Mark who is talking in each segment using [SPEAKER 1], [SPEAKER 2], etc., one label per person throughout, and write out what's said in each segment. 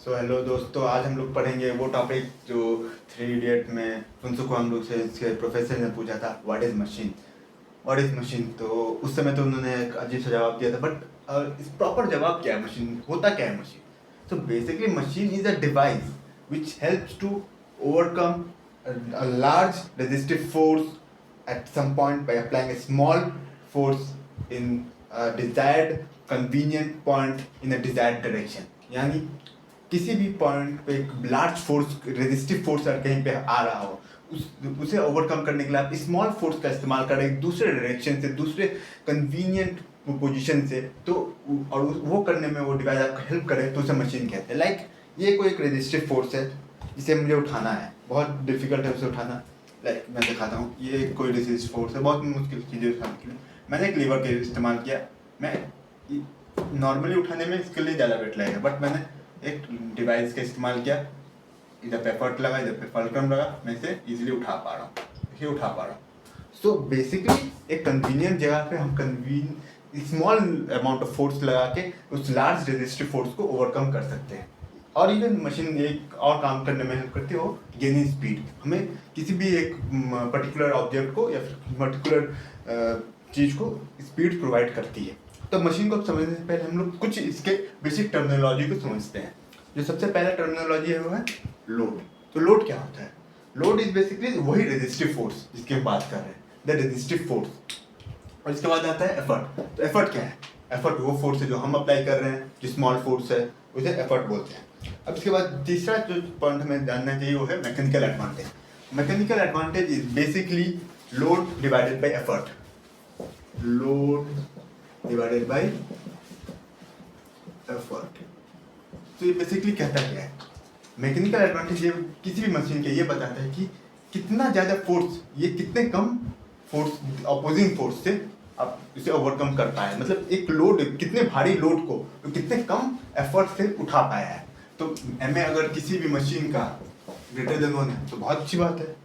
[SPEAKER 1] So hello दोस्तों, आज हम लोग पढ़ेंगे वो टॉपिक जो थ्री इडियट में फुनसुक वांग से इसके प्रोफेसर ने पूछा था, what is machine. What is machine, तो उस समय तो उन्होंने एक अजीब सा जवाब दिया था, बट इस प्रॉपर जवाब क्या है, मशीन होता क्या है machine. So basically machine is a device which helps to overcome a large resistive force at some point by applying a small force in a desired convenient point in a desired direction। यानी किसी भी point पे एक large force, resistive force अगर कहीं पे आ रहा हो, उसे ओवरकम करने के लिए आप स्मॉल फोर्स का इस्तेमाल करें दूसरे डायरेक्शन से, दूसरे कन्वीनियंट पोजीशन से, तो और वो करने में वो डिवाइस आपको हेल्प करे तो उसे मशीन कहते हैं। लाइक ये कोई एक रेजिस्टिव फोर्स है जिसे मुझे उठाना है, बहुत डिफिकल्ट है उसे उठाना। लाइक मैं दिखाता हूँ, ये कोई रेजिस्टिव फोर्स है, बहुत मुश्किल चीज़ें उठाने के लिए मैंने एक लीवर का इस्तेमाल किया। मैं नॉर्मली उठाने में इसके लिए ज़्यादा वेट लगेगा, बट मैंने एक डिवाइस का इस्तेमाल किया, इधर पे एफर्ट लगा, इधर पे फलक्रम लगा, मैं इसे इजीली उठा पा रहा हूँ, देखिए उठा पा रहा हूँ। सो बेसिकली एक कन्वीनियंट जगह पे हम स्मॉल अमाउंट ऑफ फोर्स लगा के उस लार्ज रेजिस्टिव फोर्स को ओवरकम कर सकते हैं। और इवन मशीन एक और काम करने में हेल्प करती है, वो गेनिंग स्पीड। हमें किसी भी एक पर्टिकुलर ऑब्जेक्ट को या फिर पर्टिकुलर चीज़ को स्पीड प्रोवाइड करती है। तो मशीन को समझने से पहले हम लोग कुछ इसके बेसिक टर्मिनोलॉजी को समझते हैं। जो सबसे पहला टर्मिनोलॉजी है वो है लोड। तो लोड क्या होता है? लोड इज बेसिकली वही रेजिस्टिव फोर्स जिसकी हम बात कर रहे हैं, द रेजिस्टिव फोर्स। और इसके बाद आता है एफर्ट। तो एफर्ट क्या है? एफर्ट वो फोर्स है जो हम अप्लाई कर रहे हैं, जो स्मॉल फोर्स है, उसे एफर्ट बोलते हैं। अब इसके बाद तीसरा जो पॉइंट हमें जानना चाहिए वो है mechanical advantage. Mechanical advantage is basically load divided by effort. Load divided by effort. तो ये बेसिकली कहता क्या है? मैकेनिकल एडवांटेज ये किसी भी मशीन के ये बताता है कि कितना ज़्यादा फोर्स, ये कितने कम फोर्स, अपोजिंग फोर्स से आप इसे ओवरकम कर पाए। मतलब एक लोड, कितने भारी लोड को तो कितने कम एफर्ट से उठा पाया है। तो एम अगर किसी भी मशीन का ग्रेटर देन 1 है तो बहुत अच्छी बात है,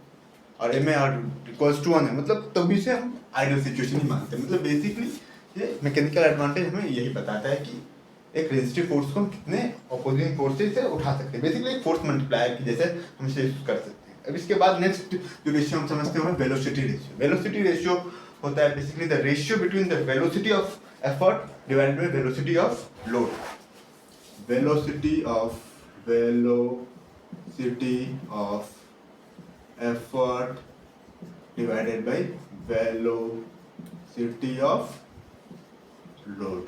[SPEAKER 1] और एम आर इक्वल्स टू 1 है मतलब तभी से हम आइडियल सिचुएशन ही मानते हैं। मतलब बेसिकली ये मैकेनिकल एडवांटेज हमें यही बताता है कि एक रेजिस्टिव फोर्स को हम कितने अपोजिंग फोर्सेस से उठा सकते हैं। बेसिकली एक फोर्स मल्टीप्लायर की जैसे हम इसे यूज कर सकते हैं। अब इसके बाद नेक्स्ट जो रेशियो हम समझते हैं वेलोसिटी रेशियो। वेलोसिटी रेशियो होता है basically the ratio between the velocity of effort divided by velocity of load. Velocity of effort divided by velocity of load.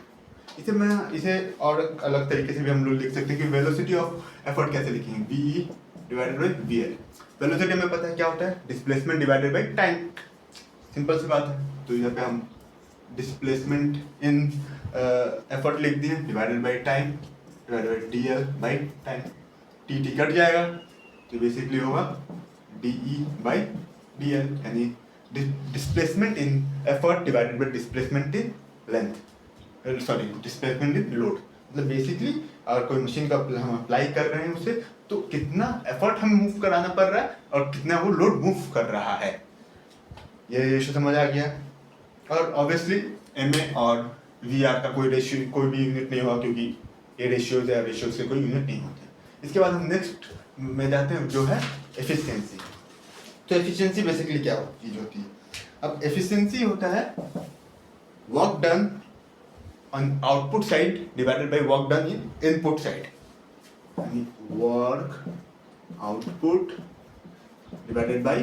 [SPEAKER 1] इसे और अलग तरीके से भी हम लोग लिख सकते हैं कि वेलोसिटी ऑफ एफर्ट कैसे लिखेंगे, V divided by V L. Velocity हमें पता है क्या होता है, displacement divided by time. Simple सी बात है। तो यहाँ पे हम डिस्प्लेसमेंट इन एफर्ट लिख दिए divided by time, divided by D L by time. T T cut जाएगा तो बेसिकली होगा D E by D L, यानी displacement in effort divided by displacement in length, sorry displacement in load. मतलब basically अगर कोई machine का हम apply कर रहे हैं उसे, तो कितना एफर्ट हम मूव कराना पड़ रहा है और कितना वो लोड मूव कर रहा है। ये रेशियो समझ आ गया। और ऑब्वियसली एम ए और वी आर का कोई रेशियो, कोई भी यूनिट नहीं होगा, क्योंकि ये रेशियोज या रेशियो से कोई यूनिट नहीं होते। इसके बाद हम नेक्स्ट में जाते हैं जो है एफिशिएंसी। तो एफिशिएंसी बेसिकली क्या चीज़ होती है? अब एफिशिएंसी होता है work done on output side divided by work done in input side, यानी work output divided by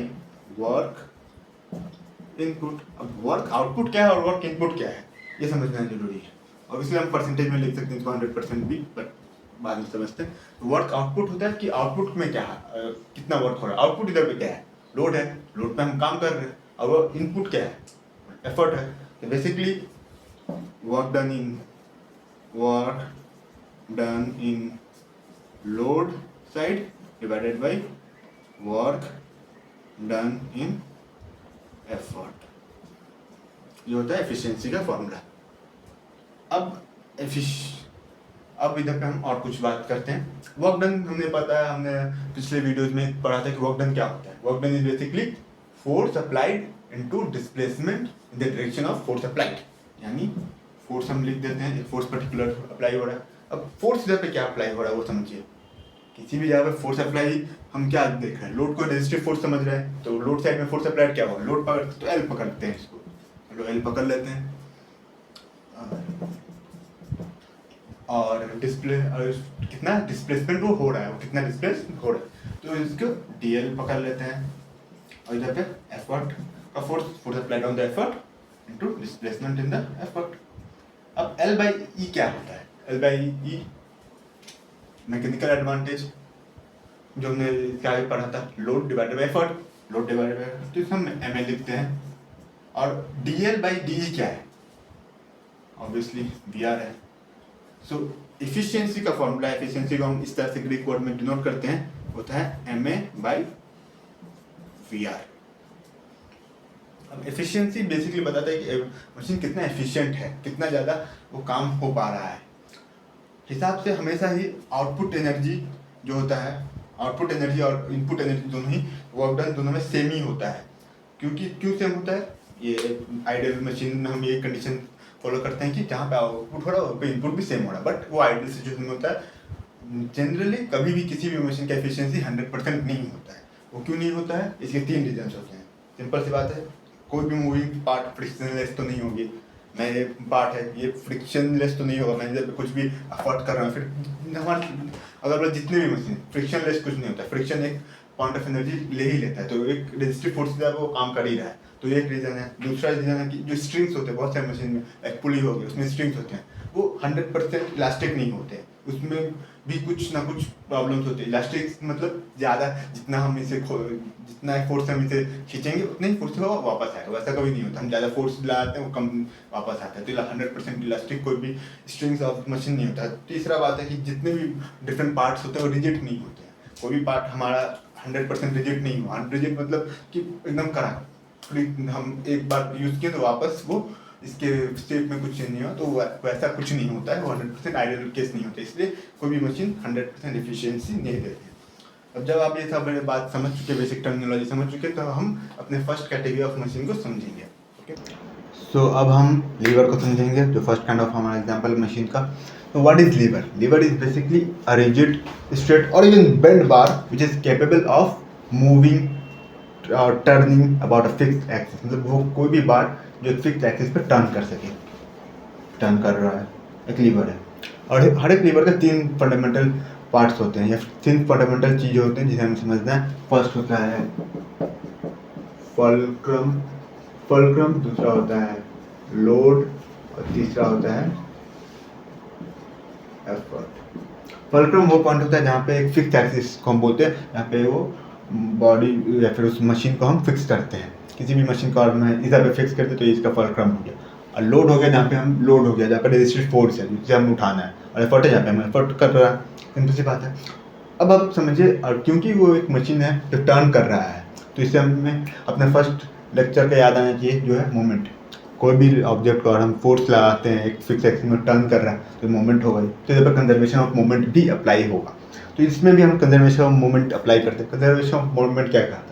[SPEAKER 1] work input। अब work output क्या है और work input क्या है ये समझना जरूरी है। और इसलिए हम परसेंटेज में लिख सकते हैं 100% भी, बट बाद में समझते हैं। वर्क आउटपुट होता है कि आउटपुट में क्या है, कितना वर्क हो रहा है। आउटपुट इधर पे क्या है, लोड है, लोड पे हम काम कर रहे हैं। और वो इनपुट क्या है, एफर्ट है। तो basically work done in load side divided by work done in effort। ये होता है एफिशिएंसी का फॉर्मूला। अब इधर पे हम और कुछ बात करते हैं। वर्क डन हमने पता है, हमने पिछले वीडियोस में पढ़ा था कि वर्क डन क्या होता है। Work done is basically force applied into displacement in the direction of force applied. यानी फोर्स हम लिख देते हैं, एक फोर्स पर्टिकुलर अप्लाई हो रहा है। अब फोर्स इधर पे क्या अप्लाई हो रहा है वो समझिए। किसी भी जगह पे फोर्स अप्लाई हम क्या देख रहे हैं, लोड को रेजिस्टिव फोर्स समझ रहे हैं, तो लोड साइड में फोर्स अप्लाई क्या होगा, लोड पकड़ तो एल पकड़ते हैं इसको, चलो एल पकड़ लेते हैं और डिस्प्ले कितना डिस्प्लेसमेंट वो हो रहा है, वो कितना डिस्प्लेस हो रहा है, तो इसको डीएल पकड़ लेते हैं और इधर पे एफर्ट का force applied on the effort into displacement in the effort. अब एल बाई ई क्या होता है, L by E mechanical advantage जो हमने क्या पढ़ा था, load divided by effort, load divided by effort, तो इसको हम एम ए लिखते हैं। और D L by D E क्या है, ऑब्वियसली वी आर है। सो इफिशियंसी का फॉर्मूला, एफिशिएंसी को हम इस तरह से ग्रीक वर्ड में डिनोट करते हैं, होता है M A by V R. अब एफिशिएंसी बेसिकली बताता है कि मशीन कितना एफिशिएंट है, कितना ज़्यादा वो काम हो पा रहा है। हिसाब से हमेशा ही आउटपुट एनर्जी जो होता है, आउटपुट एनर्जी और इनपुट एनर्जी दोनों ही वर्क डन दोनों में सेम ही होता है। क्योंकि क्यों सेम होता है, ये आइडियल मशीन में हम ये कंडीशन फॉलो करते हैं कि जहाँ पे आउटपुट हो रहा है वहाँ पे इनपुट भी सेम हो रहा है, बट वो आइडियल सिचुएशन में होता है। जनरली कभी भी किसी भी मशीन का एफिशिएंसी 100% नहीं होता है। वो क्यों नहीं होता है, इसके 3 रीजन्स होते हैं। सिंपल सी बात है, कोई भी मूविंग पार्ट फ्रिक्शनलेस तो नहीं होगी, मैं ये पार्ट है ये फ्रिक्शनलेस तो नहीं होगा, मैं जब कुछ भी अफोर्ड कर रहा हूँ, फिर हमारे अगर जितने भी मशीन फ्रिक्शनलेस कुछ नहीं होता, फ्रिक्शन एक पॉइंट ऑफ एनर्जी ले ही लेता है, तो एक रेजिस्टिव फोर्स से वो काम कर ही रहा है, तो ये एक रीज़न है। दूसरा रीज़न है कि जो स्ट्रिंग्स होते हैं बहुत सारे मशीन में, एक पुली हो गई उसमें स्ट्रिंग्स होते हैं, वो 100% इलास्टिक नहीं होते, उसमें भी कुछ ना कुछ प्रॉब्लम्स होती है। इलास्टिक मतलब ज़्यादा जितना हम इसे जितना फोर्स हम इसे खींचेंगे उतने ही फोर्स वो वापस आएगा, वैसा कभी नहीं होता। हम ज़्यादा फोर्स लगाते हैं वो कम वापस आता है, तो 100% इलास्टिक कोई भी स्ट्रिंग्स ऑफ मशीन नहीं होता है। तीसरा बात है कि जितने भी डिफरेंट पार्ट्स होते हैं वो रिजिड नहीं होते हैं, कोई भी पार्ट हमारा 100% रिजिड नहीं हुआ। रिजिड मतलब कि एकदम कड़ा, हम एक बार यूज़ किए तो वापस वो इसके स्टेट में कुछ चेंज नहीं हुआ, तो वैसा कुछ नहीं होता है, वो 100% आइडियल केस नहीं होता, इसलिए कोई भी मशीन 100% एफिशिएंसी नहीं देती है। अब जब आप ये सब बात समझ चुके, बेसिक टर्मिनोलॉजी समझ चुके, तो हम अपने फर्स्ट कैटेगरी ऑफ मशीन को समझेंगे। ओके, सो अब हम लीवर को समझेंगे, जो फर्स्ट काइंड ऑफ हमारा एग्जांपल मशीन का। तो what is lever? Lever is basically a rigid, straight और even bend bar which is capable of moving और turning about a fixed axis, मतलब वो कोई भी बार जो एक फिक्स्ड एक्सिस पर टर्न कर सके, टर्न कर रहा है, एक लीवर है। और हर एक लीवर के 3 फंडामेंटल पार्ट्स होते हैं या 3 फंडामेंटल चीज़ें होते हैं जिसे हमें समझना है। फर्स्ट होता है फल्क्रम, दूसरा होता है लोड और तीसरा होता है एफर्ट। फल्क्रम वो पॉइंट होता है जहाँ पे एक फिक्स्ड एक्सिस को हम बोलते हैं, जहाँ पे वो बॉडी या फिर उस मशीन को हम फिक्स करते हैं, किसी भी मशीन को हम इधर पे फिक्स करते हैं तो ये इसका फल्क्रम हो गया। और लोड हो गया जहाँ पे हम लोड हो गया, जहाँ पे रेजिस्टिव फोर्स है जिसे हम उठाना है, और एफर्ट है जहाँ पे हम एफर्ट कर रहा है। सिंपल सी बात है। अब आप समझिए, और क्योंकि वो एक मशीन है जो टर्न कर रहा है, तो इससे हमें अपने फर्स्ट लेक्चर का याद आना चाहिए, जो है मोमेंट। कोई भी ऑब्जेक्ट को और हम फोर्स लगाते हैं, एक फिक्स एक्सिस में टर्न कर रहा है, तो मोमेंट होगा, तो इस पर कंजर्वेशन ऑफ मोमेंट भी अप्लाई होगा। तो इसमें भी हम कंजर्वेशन ऑफ मोमेंट अप्लाई करते हैं। कंजर्वेशन ऑफ मोमेंट क्या कहता है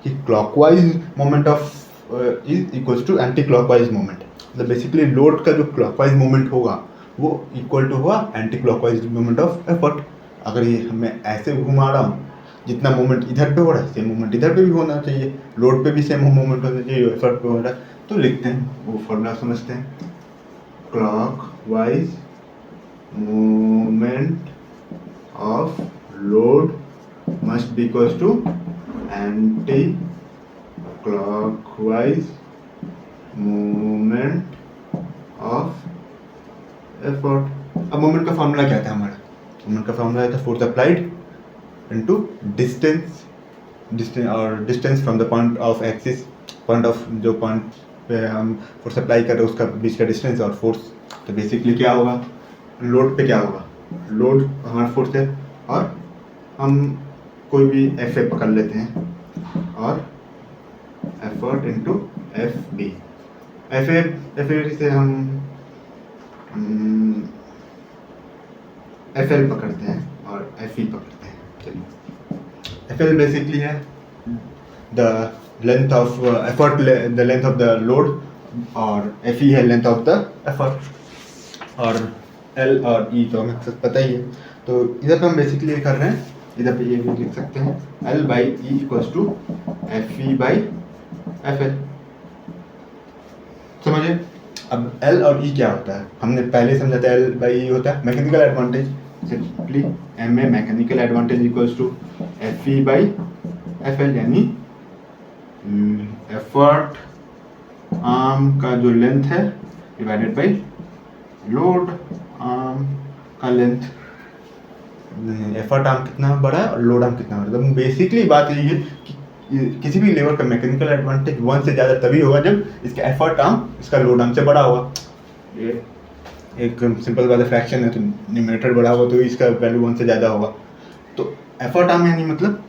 [SPEAKER 1] कि clockwise moment of is equals to anticlockwise moment, मतलब बेसिकली लोड का जो क्लॉकवाइज मोमेंट होगा वो इक्वल टू होगा anticlockwise moment of effort. अगर ये मैं ऐसे घुमा रहा हूँ, जितना मोमेंट इधर पे हो रहा है सेम मोमेंट इधर पे भी होना चाहिए, लोड पे भी सेम मोमेंट होना चाहिए, एफर्ट पे हो रहा है। तो लिखते हैं, वो फॉर्मूला समझते हैं। Clockwise moment of load must be equals to anti-clockwise moment of effort। अब मोमेंट का फॉर्मूला क्या था हमारा? मोमेंट का फॉर्मूला था फोर्स अप्लाइड इनटू डिस्टेंस और distance from the point of axis, point of जो पॉइंट पे हम फोर्स अप्लाई कर रहे हैं उसका बीच का डिस्टेंस और फोर्स। तो बेसिकली क्या होगा, लोड पे क्या होगा, लोड हमारा फोर्स है और हम कोई भी एफ ए पकड़ लेते हैं और effort into F B. F A से हम एफ एल पकड़ते हैं और एफ ई पकड़ते हैं। चलिए, एफ एल बेसिकली है the length of effort, the length of the load, और एफ ई है लेंथ ऑफ द एफर्ट। और एल और ई तो हमें पता ही है। तो इधर पे हम बेसिकली कर रहे हैं, इधर पे ये भी लिख सकते हैं L by E equals to F E by F L. समझे? अब L और E क्या होता है हमने पहले समझा था। L बाई ई होता है mechanical advantage, simply M A mechanical advantage equals to F E by F L, यानी एफर्ट आर्म का जो लेंथ है डिवाइडेड बाई लोड आर्म का लेंथ। एफर्ट आर्म कितना बड़ा है और लोड आर्म कितना बड़ा है। तो बेसिकली बात यही है कि किसी भी लेवर का मैकेनिकल एडवांटेज 1 से ज़्यादा तभी होगा जब इसका एफर्ट आर्म इसका लोड आर्म से बड़ा होगा। ये एक सिंपल वाला फ्रैक्शन है, तो न्यूमरेटर बड़ा होगा तो इसका वैल्यू 1 से ज़्यादा होगा। तो एफर्ट आर्म यानी मतलब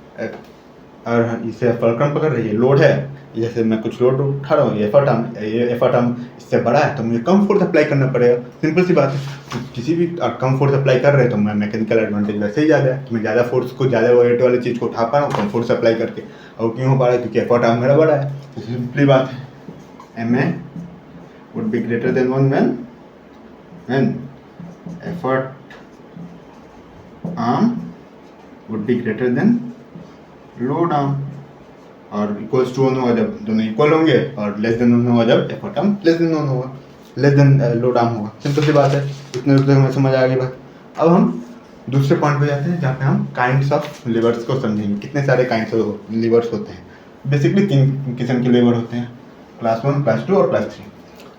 [SPEAKER 1] और इसे फुलक्रम पकड़ रही है, लोड है, जैसे मैं कुछ लोड उठा रहा हूँ, ये एफर्ट आर्म इससे बड़ा है तो मुझे कम फोर्स अप्लाई करना पड़ेगा। सिंपल सी बात है, तो किसी भी कम फोर्स अप्लाई कर रहे हैं तो मैं मैकेनिकल एडवांटेज वैसे ही ज़्यादा है कि मैं ज़्यादा फोर्स को, ज़्यादा वेट वाली चीज़ को उठा पा रहा हूँ कम फोर्स अप्लाई करके। और क्यों हो पा रहा है? क्योंकि एफर्ट आर्म मेरा बड़ा है। तो सिंपली बात है, M A would be greater than 1 when effort arm would be greater than load arm, और इक्वल्स टू 1 होगा जब दोनों इक्वल होंगे, और लेस देन 1 होगा जब एफर्ट आर्म लेस देन 1 होगा, लेस देन लोड आर्म होगा। सिंपल सी बात है, इतने रुपये हमें समझ आ गई बात। अब हम दूसरे पॉइंट पे जाते हैं जहाँ पे हम काइंड्स ऑफ लिवर्स को समझेंगे। कितने सारे काइंड्स ऑफ लिवर्स होते हैं? बेसिकली 3 किस्म के लिवर होते हैं, क्लास 1, क्लास 2 और क्लास 3।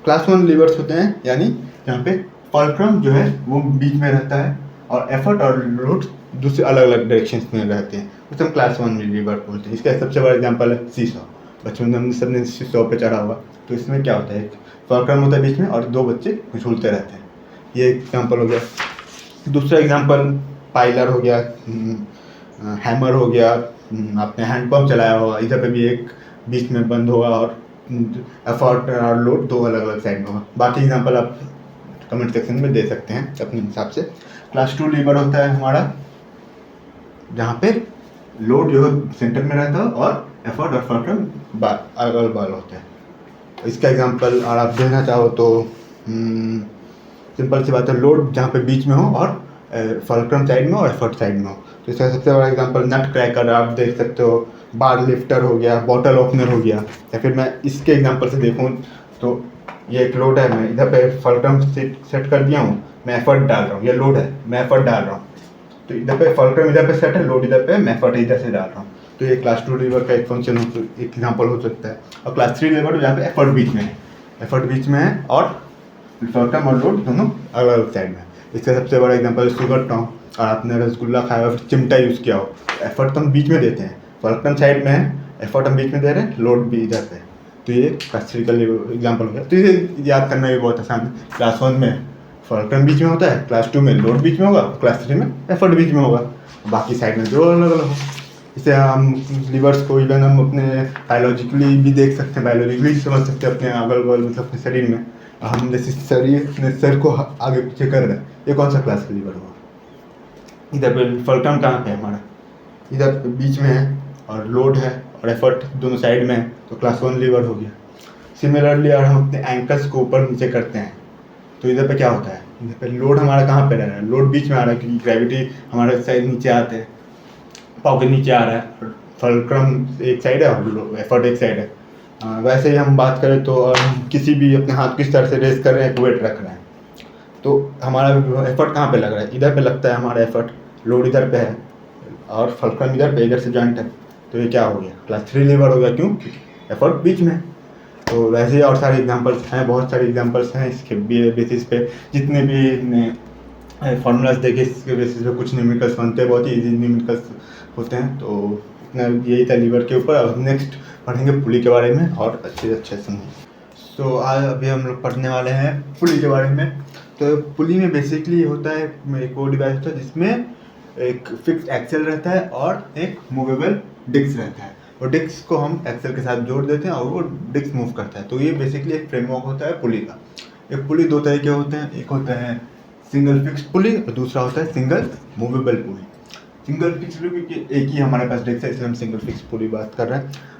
[SPEAKER 1] क्लास 1 लिवर्स होते हैं यानी जहाँ पे फुलक्रम जो है वो बीच में रहता है और एफर्ट और लोड दूसरे अलग अलग डायरेक्शंस में रहते हैं, उसे हम क्लास 1 लिवर बोलते हैं। इसका सबसे बड़ा एग्जांपल है सीसॉ। बचपन में हमने सबने सीसॉ पे चढ़ा हुआ, तो इसमें क्या होता है, एक फुलक्रम होता है बीच में और 2 बच्चे झूलते रहते हैं। ये एग्जांपल हो गया। दूसरा एग्जांपल पाइलर हो गया, हैमर हो गया, आपने हैंड पंप चलाया होगा, इधर पे भी एक बीच में बंद होगा और एफर्ट और लोड 2 अलग अलग साइड में होगा। बाकी एग्जांपल आप कमेंट सेक्शन में दे सकते हैं अपने हिसाब से। क्लास 2 लीवर होता है हमारा जहाँ पे लोड जो है सेंटर में रहता है और एफर्ट और फुलक्रम अगल बगल होते हैं। इसका एग्जांपल और आप देना चाहो तो सिंपल सी बात है, लोड जहाँ पे बीच में हो और फुलक्रम साइड में और एफर्ट साइड में हो। तो इसका सबसे बड़ा एग्जांपल नट क्रैकर आप देख सकते हो, बार लिफ्टर हो गया, बॉटल ओपनर हो गया। या फिर मैं इसके एग्जांपल से देखूँ तो ये एक लोड है, मैं इधर पे फुलक्रम सेट कर दिया हूँ, मैं एफर्ट डाल रहा हूँ, ये लोड है, मैं एफर्ट डाल रहा हूँ, तो इधर पे फुलक्रम इधर पे सेट है, लोड इधर पे, मैं एफर्ट इधर से डाल रहा हूँ। तो ये क्लास 2 लीवर का एक फंक्शन एक एग्जांपल हो सकता है। और क्लास 3 लीवर जहाँ पे एफर्ट बीच में है, एफर्ट बीच में है और फुलक्रम और लोड दोनों अलग अलग साइड में है। इसका सबसे बड़ा एग्जांपल शुगर टॉन्ग, और आपने रसगुल्ला खाया और चिमटा यूज़ किया हो, एफर्ट तो हम बीच में देते हैं, फुलक्रम साइड में है, एफर्ट हम बीच में दे रहे हैं, लोड भी इधर पे है। तो ये क्लास 3 का एग्जाम्पल हो गया। तो इसे याद करना भी बहुत आसान है। क्लास 1 में फुलक्रम बीच में होता है, क्लास 2 में लोड बीच में होगा, क्लास 3 में एफर्ट बीच में होगा, बाकी साइड में जो अलग अलग हो। इसे हम लिवर्स को इवन हम अपने बायोलॉजिकली भी देख सकते हैं, बायोलॉजिकली समझ सकते हैं अपने अगल बगल, मतलब अपने शरीर में। हम जैसे शरीर अपने सर को आगे पीछे कर रहे हैं, ये कौन सा क्लास का लीवर होगा? इधर पे फुलक्रम कहाँ पे है हमारा, इधर बीच में है, और लोड है और एफर्ट दोनों साइड में है, तो क्लास 1 लीवर हो गया। सिमिलरली अगर हम अपने एंकल्स को ऊपर नीचे करते हैं तो इधर पे क्या होता है, इधर पे लोड हमारा कहाँ पे रह रहा है, लोड बीच में आ रहा है क्योंकि ग्रेविटी हमारे साइड नीचे आते हैं, पाव के नीचे आ रहा है, फुलक्रम एक साइड है और एफर्ट एक साइड है। वैसे ही हम बात करें तो हम किसी भी अपने हाथ किस तरह से रेस कर रहे हैं, वेट रख रहे हैं, तो हमारा एफर्ट कहाँ पे लग रहा है, इधर पे लगता है हमारा एफर्ट, लोड इधर पे है और फुलक्रम इधर पे, इधर से जॉइंट है। तो ये क्या हो गया, क्लास 3 लीवर हो गया। क्यों? एफर्ट बीच में। तो वैसे ही और सारे एग्जांपल्स हैं, बहुत सारे एग्जांपल्स हैं इसके बेसिस पे, जितने भी फार्मूलाज देखे इसके बेसिस पे कुछ न्यूमेरिकल्स बनते हैं, बहुत ही ईजी न्यूमेरिकल्स होते हैं। तो इतना यही था लीवर के ऊपर। अब नेक्स्ट पढ़ेंगे पुली के बारे में और अच्छे समझेंगे। सो आज अभी हम लोग पढ़ने वाले हैं पुली के बारे में। तो पुली में बेसिकली होता है, एक वो डिवाइस होता है जिसमें एक फिक्स एक्सेल रहता है और एक मूवेबल डिस्क रहता है, और डिस्क को हम एक्सेल के साथ जोड़ देते हैं और वो डिस्क मूव करता है। तो ये बेसिकली एक फ्रेमवर्क होता है पुली का। एक पुली 2 तरह के होते हैं, एक होता है सिंगल फिक्स पुली और दूसरा होता है single movable pulley. Single fix pulley क्योंकि एक ही हमारे पास डिस्क है, इसलिए हम सिंगल फिक्स पुली बात कर रहे हैं।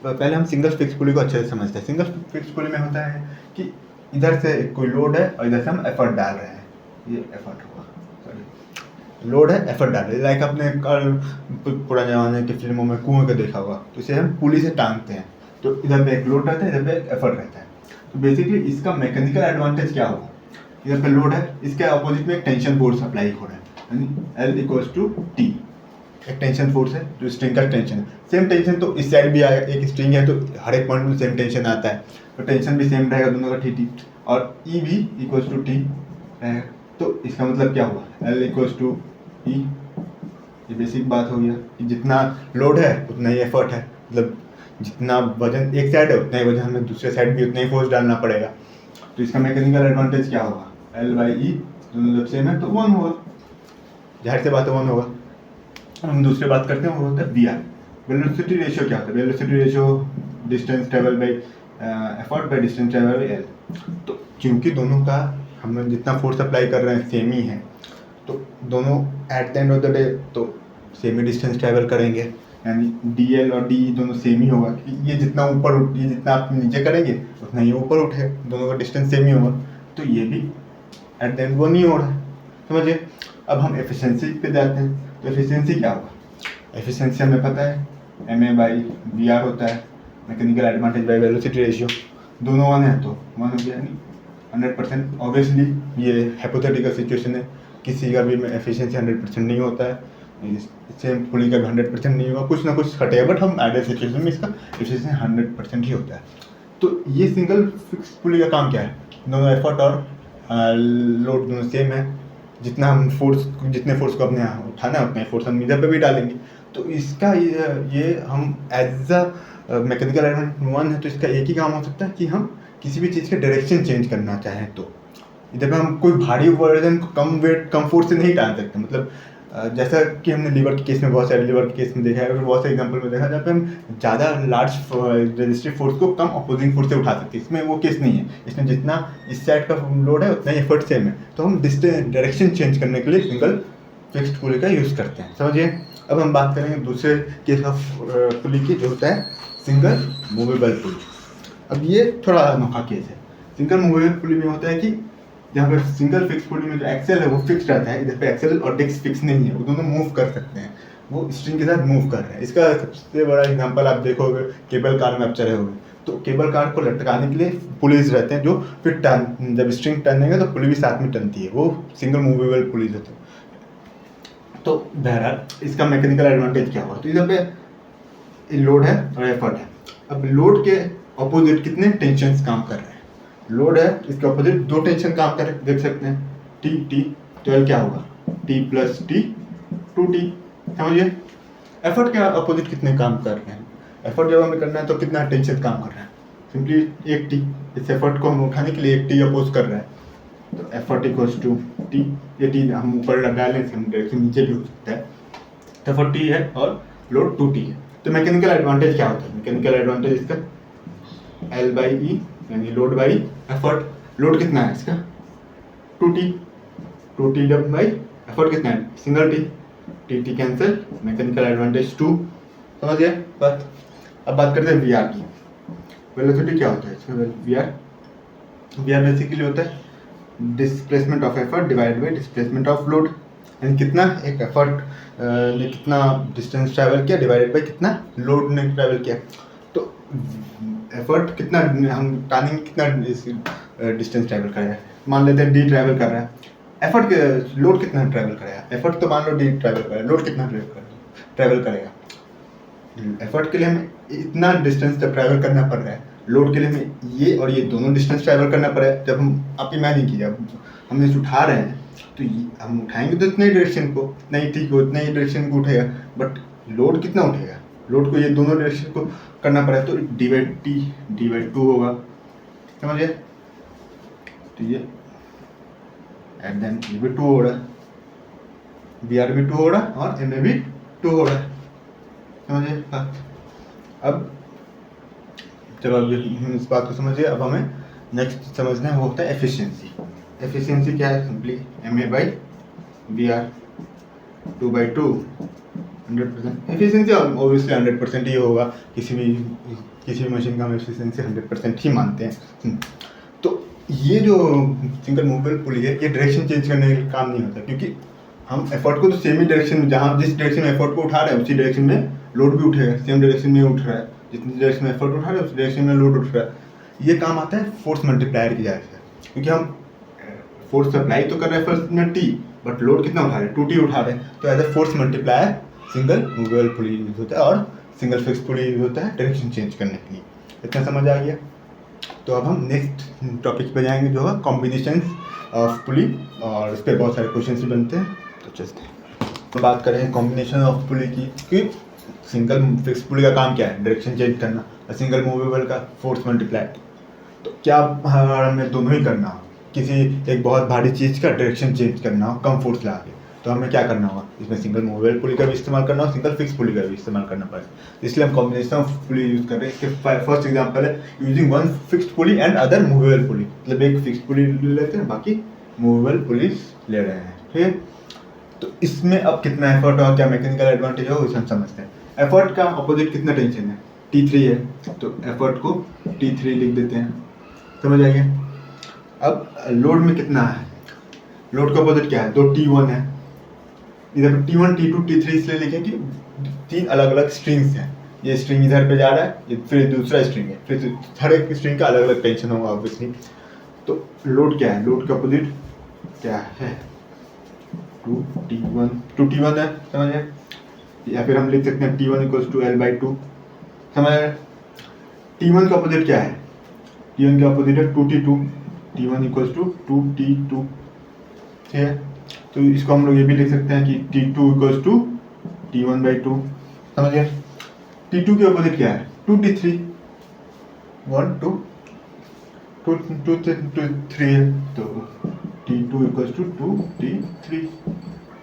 [SPEAKER 1] पहले हम सिंगल फिक्स पुली को अच्छे से समझते हैं। सिंगल फिक्स पुली में होता है कि इधर से कोई लोड है और इधर से हम एफर्ट डाल रहे हैं, ये एफर्ट होगा, लोड है, एफर्ट डाल रहे हैं। लाइक आपने पुराने ज़माने की फिल्मों में कुएं का देखा होगा, तो इसे हम पुली से टांगते हैं, तो इधर पे एक लोड रहता है, इधर पे एक एफर्ट रहता है। तो बेसिकली इसका मैकेनिकल एडवांटेज क्या होगा, इधर पे लोड है, इसके अपोजिट में एक टेंशन फोर्स अप्लाई हो रहा है, यानी L इक्वल्स टू टी, एक टेंशन फोर्स है जो स्ट्रिंग का टेंशन है। सेम टेंशन तो इस साइड भी आएगा, एक स्ट्रिंग है तो हर एक पॉइंट में सेम टेंशन आता है, तो टेंशन भी सेम रहेगा दोनों का टी, और ई भी इक्वल्स टू टी रहेगा। तो इसका मतलब क्या हुआ, L इक्वल्स टू ई, ये बेसिक बात हो गया कि जितना लोड है उतना ही एफर्ट है, मतलब जितना वजन एक साइड है उतना ही वजन हमें दूसरे साइड भी उतना ही फोर्स डालना पड़ेगा। तो इसका मैकेनिकल एडवांटेज क्या होगा, L/E दोनों जब सेम है तो 1 होगा, जाहिर सी बात है 1 होगा। हम दूसरी बात करते हैं, वो होता है VR, वेलोसिटी रेशियो। क्या होता है velocity ratio, distance travel by effort by distance travel by L। तो क्योंकि दोनों का हम जितना फोर्स अप्लाई कर रहे हैं सेम ही है, तो दोनों at the end of the day तो सेम ही डिस्टेंस ट्रैवल करेंगे, यानी DL और DE दोनों सेम ही होगा। ये जितना ऊपर ये जितना आप नीचे करेंगे उतना ही ऊपर उठे, दोनों का डिस्टेंस सेम ही होगा, तो ये भी एट द एंड 1 ही हो रहा है, समझिए। अब हम एफिशिएंसी पे जाते हैं, तो एफिशिएंसी क्या होगा, एफिशिएंसी हमें पता है MA/VR होता है, mechanical advantage by velocity ratio, दोनों 1 है तो 1 हो गया, यानी 100%। ऑब्वियसली ये हाइपोथेटिकल सिचुएशन है, किसी का भी एफिशिएंसी 100% नहीं होता है, सेम पुली का भी 100% नहीं होगा, कुछ ना कुछ हटेगा, बट हम आइडियल सिचुएशन में इसका एफिशिएंसी 100% ही होता है। तो ये सिंगल फिक्स पुली का काम क्या है, दोनों एफर्ट और लोड दोनों सेम है, जितना हम जितने फोर्स को अपने उठाना है उतने फोर्स हम इधर पे भी डालेंगे। तो इसका ये हम एज अ मैकेनिकल एलिमेंट 1 है, तो इसका एक ही काम हो सकता है कि हम किसी भी चीज़ के डायरेक्शन चेंज करना चाहें, तो इधर पे हम कोई भारी वर्जन को कम वेट कम फोर्स से नहीं डाल सकते। मतलब जैसा कि हमने लीवर के केस में, बहुत सारे लीवर के केस में देखा है, और बहुत से एग्जांपल में देखा, जहाँ पे हम ज़्यादा लार्ज रेजिस्टिव फोर्स को कम अपोजिंग फोर्स से उठा सकते हैं। इसमें वो केस नहीं है, इसमें जितना इस साइड का लोड है उतना ही एफर्ट सेम है, तो हम डायरेक्शन चेंज करने के लिए सिंगल फिक्स्ड पुली का यूज़ करते हैं, समझिए। अब हम बात करेंगे दूसरे केस ऑफ पुली की, जो होता है सिंगल मूवेबल पुली। अब ये थोड़ा अनोखा केस है। सिंगल मूवेबल पुली में होता है कि जहाँ पर सिंगल फिक्स पुली में जो एक्सेल है वो फिक्स रहता है, इधर पे एक्सेल और डिस्क फिक्स नहीं है, वो दोनों मूव कर सकते हैं, वो स्ट्रिंग के साथ मूव कर रहे हैं। इसका सबसे बड़ा एग्जांपल आप देखोगे केबल कार में आप चले होगे, तो केबल कार को लटकाने के लिए पुलीज रहते हैं, जो फिर जब स्ट्रिंग टर्नेगा तो पुली भी साथ में टर्नती है, वो सिंगल मूवेबल पुलीज होते हैं। तो बहरहाल इसका मैकेनिकल एडवांटेज क्या हुआ, तो इधर पे लोड है और एफर्ट है। अब लोड के अपोजिट कितने टेंशन काम कर रहे हैं, लोड है इसके अपोजिट 2 टेंशन काम कर रहे हैं, देख सकते हैं T, तो L क्या होगा T + T 2T, समझिए। एफर्ट के अपोजिट कितने काम कर रहे हैं, एफर्ट जब हमें करना है तो कितना टेंशन काम कर रहा है, सिंपली 1 T, इस एफर्ट को हम उठाने के लिए 1 T अपोज कर रहा है, तो एफर्ट इक्वल्स टू T, ये T हम ऊपर बैलेंस हम डायरेक्शन नीचे भी हो सकता है, तो एफर्ट T है और लोड 2T है। तो मैकेनिकल एडवांटेज क्या होता है, मैकेनिकल एडवांटेज इसका L/E यानी लोड बाई एफर्ट। लोड कितना है इसका 2T जब बाई एफर्ट कितना है single T cancel, mechanical advantage 2, समझिए बात। अब बात करते हैं VR की। वेलोसिटी क्या होता है इसका, VR बेसिकली होता है displacement of effort divide by displacement of load, यानी कितना एक एफर्ट ने कितना डिस्टेंस ट्रैवल किया डिवाइडेड बाई कितना लोड ने ट्रैवल किया। तो एफर्ट कितना हम टानेंगे, कितना डिस्टेंस ट्रैवल करेगा, मान लेते हैं D ट्रैवल कर रहा है, एफर्ट के लोड कितना ट्रैवल करेगा, एफर्ट तो मान लो D ट्रैवल करेगा, लोड कितना ट्रैवल करेगा। एफर्ट के लिए हमें इतना डिस्टेंस जब ट्रैवल करना पड़ रहा है, लोड के लिए हमें ये और ये दोनों डिस्टेंस ट्रैवल करना पड़ रहा है। जब हम आप इमेजिन कीजिए, अब हम इसे उठा रहे हैं तो हम उठाएंगे तो इतने ही डायरेक्शन को, नहीं ठीक हो इतने ही डायरेक्शन को उठेगा, बट लोड कितना उठेगा, लोड को ये दोनों डायरेक्शन को करना पड़ा है, तो D/2 होगा, समझिए। तो ये एट देन ये भी 2 हो रहा है, VR भी 2 हो रहा है और MA भी 2 हो रहा है, समझिए बात। अब चलो अब इस बात को समझिए, अब हमें नेक्स्ट समझना है वो होता है एफिशिएंसी। एफिशिएंसी क्या है, सिंपली MA/VR 2/2 100%। एफिशिएंसी ऑब्वियसली 100% ही होगा, किसी भी मशीन का हम एफिशिएंसी 100% ही मानते हैं। तो ये जो सिंगल मूवेबल पुली है, ये डायरेक्शन चेंज करने का काम नहीं होता, क्योंकि हम एफर्ट को तो सेम ही डायरेक्शन में, जहाँ जिस डायरेक्शन में एफर्ट को उठा रहे हैं उसी डायरेक्शन में लोड भी उठेगा, सेम डायरेक्शन में उठ रहा है, जितनी डायरेक्शन में एफर्ट उठा रहे हैं उस डायरेक्शन में लोड उठ रहा है। ये काम आता है फोर्स मल्टीप्लायर की वजह से, क्योंकि हम फोर्स सप्लाई तो कर रहे हैं फर्स्ट में टी, बट लोड कितना उठा रहे हैं, 2T उठा रहे हैं, तो as a force multiplier single movable pulley use होता है और सिंगल फिक्स पुली यूज होता है डायरेक्शन चेंज करने के लिए। इतना समझ आ गया। तो अब हम नेक्स्ट टॉपिक पे जाएंगे जो है कॉम्बिनेशन ऑफ पुली, और इस पर बहुत सारे क्वेश्चन भी बनते हैं, तो चलते हैं। तो बात करें कॉम्बिनेशन ऑफ पुली की, कि सिंगल फिक्स पुली का काम क्या है, डायरेक्शन चेंज करना, और सिंगल मूवेबल का फोर्स मल्टीप्लाई। तो क्या हमें दोनों ही करना हो, किसी एक बहुत भारी चीज़ का डायरेक्शन चेंज करना हो कम फोर्स लगा के, तो हमें क्या करना होगा, इसमें सिंगल मूवेबल पुली का भी इस्तेमाल करना हो, सिंगल फिक्स पुली का भी इस्तेमाल करना पड़ेगा, इसलिए हम कॉम्बिनेशन ऑफ पुली यूज़ कर रहे हैं। इसके फर्स्ट एग्जांपल है using one fixed pulley and other movable pulley, मतलब एक फिक्स पुली ले लेते हैं, बाकी मूवेबल पुली ले रहे हैं, ठीक है। तो इसमें अब कितना एफर्ट और क्या मैकेनिकल एडवांटेज हो इसे हम समझते हैं। एफर्ट का अपोजिट कितना टेंशन है, T3 है, तो एफर्ट को T3 लिख देते हैं, समझ आएगा। अब लोड में कितना है, लोड का अपोजिट क्या है, 2T1 है, इधर T1 T2 T3 इसलिए लिखे कि 3 अलग अलग स्ट्रिंग्स हैं, ये स्ट्रिंग इधर पे जा रहा है, ये फिर दूसरा स्ट्रिंग है, फिर हर एक स्ट्रिंग का अलग अलग टेंशन होगा ऑब्वियसली। तो लोड क्या है, लोड का अपोजिट क्या है, 2T1 है, समझ आए। या फिर हम लिख सकते हैं T1 = L/2, समझ आए। T1 का अपोजिट क्या है, T1 का अपोजिट है 2T2, T1 = 2T2, ठीक है। तो इसको हम लोग ये भी लिख सकते हैं कि T2 = T1/2, समझ गए। T2 के अपोजिट क्या है, 2T3, 1 2 2 2 3 है, तो T2 = 2T3।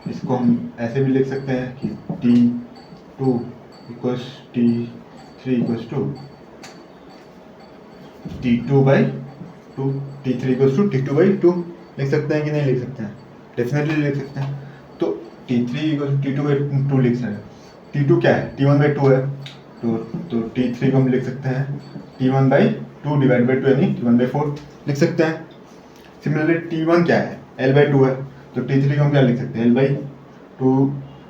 [SPEAKER 1] इसको हम ऐसे भी लिख सकते हैं कि T2 = T3 = T2/2, T3 = T2/2 लिख सकते हैं कि नहीं लिख सकते हैं, डेफिनेटली लिख सकते हैं। तो T3 = T2/2 लिख सकते हैं। T2 क्या है, T1/2 है, तो T3 को हम लिख सकते हैं T1/2 / 2 यानी T1/4 लिख सकते हैं। सिमिलरली T1 क्या है, L/2 है, तो T3 को हम क्या लिख सकते हैं, L/2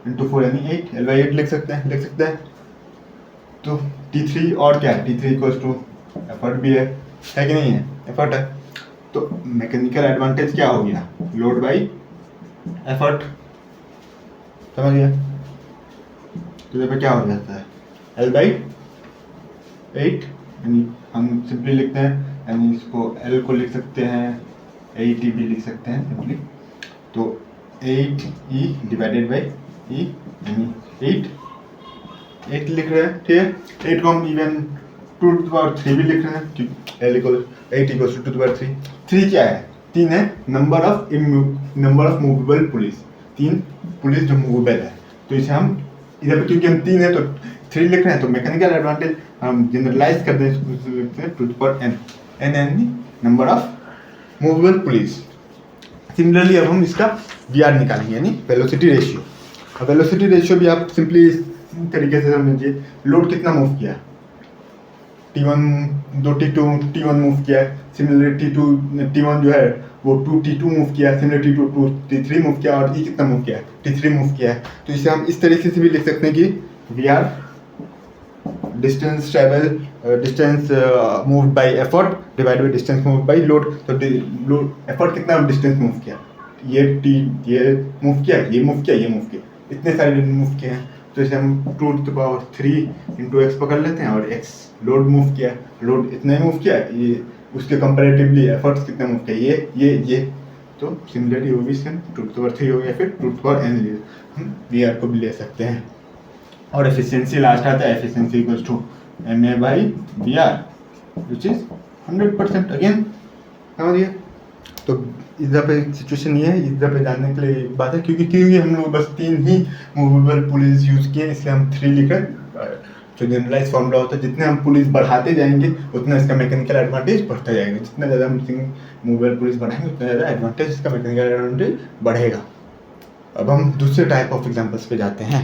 [SPEAKER 1] × 4 यानी 8, L/8 लिख सकते हैं। तो T3 और क्या है, T3 = एफर्ट भी है कि नहीं है, एफर्ट है। तो मैकेनिकल एडवांटेज क्या हो गया, लोड बाई एफर्ट, समझ गया। तो यहाँ पे क्या हो जाता है, L/8, यानी हम सिंपली लिखते हैं, यानी इसको L को लिख सकते हैं 8E भी लिख सकते हैं सिंपली, तो 8E / E यानी 8 लिख रहे हैं, ठीक है। 8 को हम इवन 2⁻³ भी लिख रहे हैं, क्योंकि L = 8 = 2⁻3। 3 क्या है, 3 है number of movable police, 3 police जो मूवेबल है, तो इसे हम इधर पे क्योंकि हम 3 है तो 3 लिख रहे हैं, तो मैकेनिकल एडवांटेज हम जनरलाइज कर दें, इसको लिखते हैं 2n, n यानी number of movable police. Similarly अब हम इसका VR निकालेंगे, यानी वेलोसिटी रेशियो। अब वेलोसिटी रेशियो भी आप सिंपली इस तरीके से समझिए, लोड कितना मूव किया, T1 मूव किया है, सिमिलरली T1 जो है वो 2T2 मूव किया, सिमिलरली T3 मूव किया, और E कितना मूव किया है, T3 मूव किया है। तो इसे हम इस तरीके से भी लिख सकते हैं कि VR distance moved by effort divide by distance moved by load. तो लोड एफर्ट कितना डिस्टेंस मूव किया, ये मूव किया, ये मूव किया, ये मूव किया, इतने सारे मूव किए हैं, तो इसे हम 2⁻³ × x पकड़ लेते हैं, और x लोड मूव किया, लोड इतना ही मूव किया, ये उसके कंपैरेटिवली एफर्ट्स कितना मूव किया, ये तो सिमिलरली वो भी 2⁻³ हो गया, फिर 2n हम VR को भी ले सकते हैं। और एफिशिएंसी लास्ट आता है, efficiency = MA/VR which is 100%, again समझ गए। तो इधर पे सिचुएशन ये है, इधर पे जानने के लिए बात है, क्योंकि हम लोग बस 3 ही मूवेबल पुलिस यूज़ किए, इसलिए हम 3 लिख रहे हैं। जो जनरलाइज फॉर्मूला होता है, जितने हम पुलिस बढ़ाते जाएंगे उतना इसका मैकेनिकल एडवांटेज बढ़ता जाएगा, जितना ज़्यादा हम मूवेबल पुलिस बढ़ाएंगे उतना ज़्यादा एडवांटेज इसका मैकेनिकल एडवांटेज बढ़ेगा। अब हम दूसरे टाइप ऑफ एग्जाम्पल्स पे जाते हैं।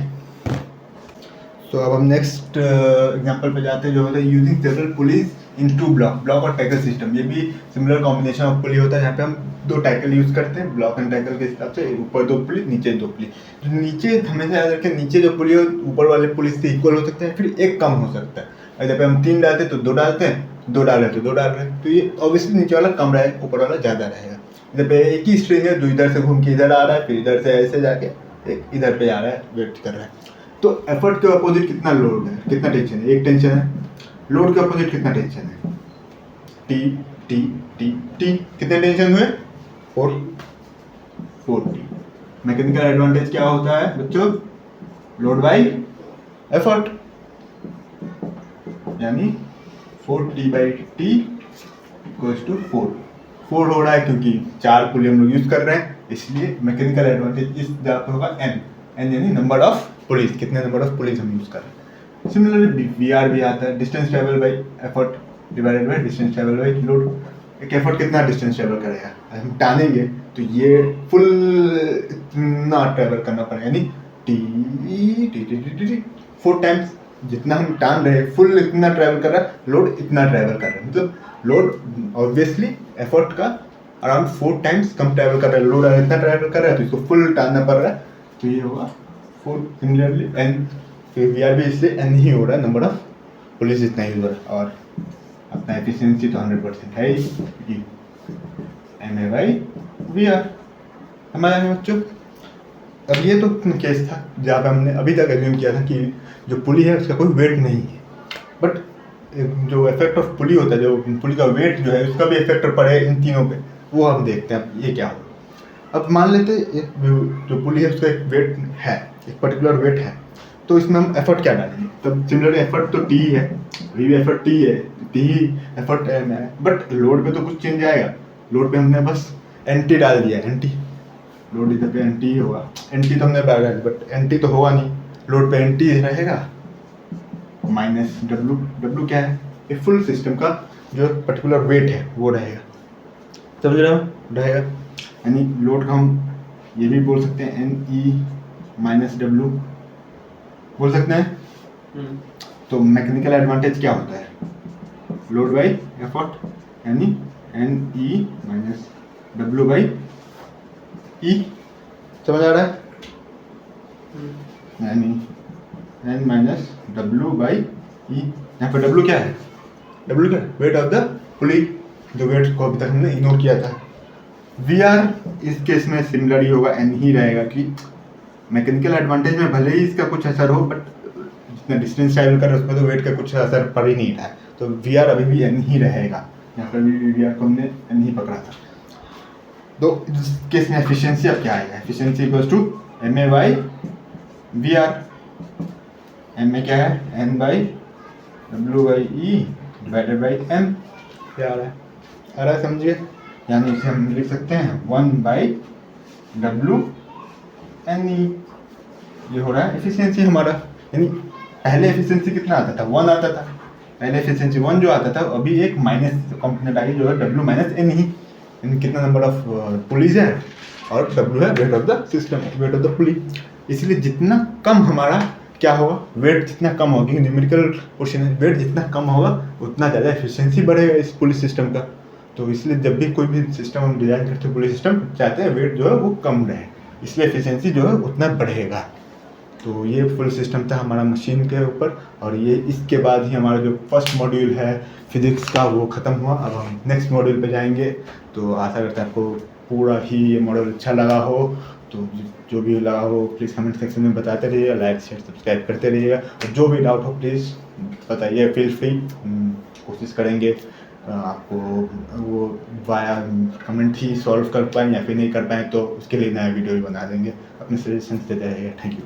[SPEAKER 1] तो अब हम नेक्स्ट एग्जांपल पे जाते हैं, जो होता है using several pulleys in two block और टैकल सिस्टम। ये भी सिमिलर कॉम्बिनेशन ऑफ पुली होता है, जहाँ पे हम 2 टैकल यूज करते हैं ब्लॉक एंड टैकल के हिसाब से, ऊपर 2 पुली नीचे 2 पुली। तो नीचे हमेशा याद रखें, नीचे जो पुली हो ऊपर वाले पुली से इक्वल हो सकते हैं, फिर एक कम हो सकता है। अगर पे हम 3 डालते हैं तो 2 डालते हैं, 2 डाल रहे तो 2 डाल रहे हैं, तो ये ऑब्वियसली नीचे वाला कम रहेगा, ऊपर वाला ज़्यादा रहेगा। इधर पे एक ही स्ट्रिंग है जो इधर से घूम के इधर आ रहा है, फिर इधर से ऐसे जाके एक इधर पे आ रहा है, वेट कर रहा है। तो एफर्ट के अपोजिट कितना लोड है, कितना टेंशन है, एक टेंशन है। लोड के अपोजिट कितना टेंशन है, टी टी टी टी। कितने टेंशन हुए, 4 टी। मैकेनिकल एडवांटेज क्या होता है बच्चों, लोड बाई एफर्ट, यानी 4T/T इक्वल्स टू 4 हो रहा है क्योंकि 4 पुली हम लोग यूज कर रहे हैं, इसलिए मैकेनिकल एडवांटेज इस जगह पे होगा n यानी नंबर ऑफ पुलिस, कितने नंबर ऑफ पुलिस हम यूज कर रहे हैं। सिमिलरली VR भी आता है, distance travel by effort divided by distance travel by load. एक एफर्ट कितना डिस्टेंस ट्रेवल करेगा, हम टानेंगे तो ये फुल इतना ट्रेवल करना पड़ेगा, यानी टी 4 टाइम्स जितना हम टान रहे हैं फुल इतना ट्रैवल कर रहा है, लोड इतना ट्रैवल कर रहा है, मतलब लोड ऑब्वियसली एफर्ट का अराउंड 4 टाइम्स कम ट्रैवल कर रहा है, लोड इतना ट्रैवल कर रहा है तो इसको फुल टानना पड़ रहा है, तो ये होगा 4। सिमिलरली n, फिर VR भी इससे n ही हो रहा है, नंबर ऑफ पुलिस इतना ही हो रहा है, और अपना एफिशिएंसी तो 100% है ही, MA/VR हमारे बच्चों। अब ये तो केस था जहाँ पे हमने अभी तक एज्यूम किया था कि जो पुली है उसका कोई वेट नहीं है, बट जो इफेक्ट ऑफ पुली होता है, जो पुली का वेट जो है उसका भी इफेक्ट पड़े इन तीनों पे, वो हम देखते हैं अब ये क्या हो। अब मान लेते हैं जो पुली है उसका एक वेट है, एक पर्टिकुलर वेट है, तो इसमें हम एफर्ट क्या डालेंगे, तब सिमिलर एफर्ट तो टी है, अभी भी एफर्ट टी है, टी एफर्ट एम है, बट लोड पे तो कुछ चेंज आएगा। लोड पे हमने बस NT डाल दिया, NT लोड इधर पे NT होगा, NT तो हमने डाला है बट NT तो होगा नहीं, लोड पे NT रहेगा माइनस W क्या है, ये फुल सिस्टम का जो पर्टिकुलर वेट है वो रहेगा, समझ रहे हो, रहेगा। यानी लोड का हम ये भी बोल सकते हैं NE - W बोल सकते हैं। तो मैकेनिकल एडवांटेज क्या होता है, लोड बाई एफर्ट, यानी NE - W/E, समझ आ रहा है, यानी N - W/E। यहाँ पर W क्या है, W क्या वेट ऑफ द पुली, जो वेट को अभी तक हमने इग्नोर किया था। VR इस केस में सिमिलर ही होगा, N ही रहेगा, कि मैकेनिकल एडवांटेज में भले ही इसका कुछ असर हो, बट जितना डिस्टेंस ट्रैवल कर रहा है उसमें तो वेट का कुछ असर पड़ ही नहीं रहा है, तो VR अभी भी N ही रहेगा। यहाँ पर भी VR को हमने N ही पकड़ा था। तो इस केस में एफिशिएंसी अब क्या आएगा, efficiency equals to MA/VR। MA क्या है, N/W/E डिवाइडेड बाई M, क्या आ रहा है समझिए, यानी इसे हम लिख सकते हैं 1/WNE। ये हो रहा है एफिशिएंसी हमारा, यानी पहले एफिशिएंसी कितना आता था, 1 आता था, पहले एफिशिएंसी 1 जो आता था, अभी एक माइनस कंपोनेंट आ गई जो है W - NE, यानी कितना नंबर ऑफ पुलीज है, और W है weight of the system, weight of the पुली। इसलिए जितना कम हमारा क्या होगा, वेट जितना कम होगा, क्योंकि न्यूमेरिकल पोर्शन है, वेट जितना कम होगा उतना ज़्यादा एफिशिएंसी बढ़ेगा इस पुलिस सिस्टम का। तो इसलिए जब भी कोई भी सिस्टम हम डिजाइन करते हैं, पुलिस सिस्टम चाहते हैं वेट जो है वो कम रहे, इसलिए एफिशिएंसी जो है उतना बढ़ेगा। तो ये फुल सिस्टम था हमारा मशीन के ऊपर, और ये इसके बाद ही हमारा जो फर्स्ट मॉड्यूल है फिजिक्स का वो ख़त्म हुआ। अब हम नेक्स्ट मॉड्यूल पे जाएंगे, तो आशा करता है आपको पूरा ही ये मॉड्यूल अच्छा लगा हो। तो जो भी लगा हो प्लीज़ कमेंट सेक्शन में बताते रहिएगा, लाइक शेयर सब्सक्राइब करते रहिएगा, और जो भी डाउट हो प्लीज़ बताइए, फील फ्री, कोशिश करेंगे आपको वो वाया कमेंट ही सॉल्व कर पाएँ, या फिर नहीं कर पाएँ तो उसके लिए नया वीडियो भी बना देंगे। अपने सजेशंस देते रहिएगा। Thank you.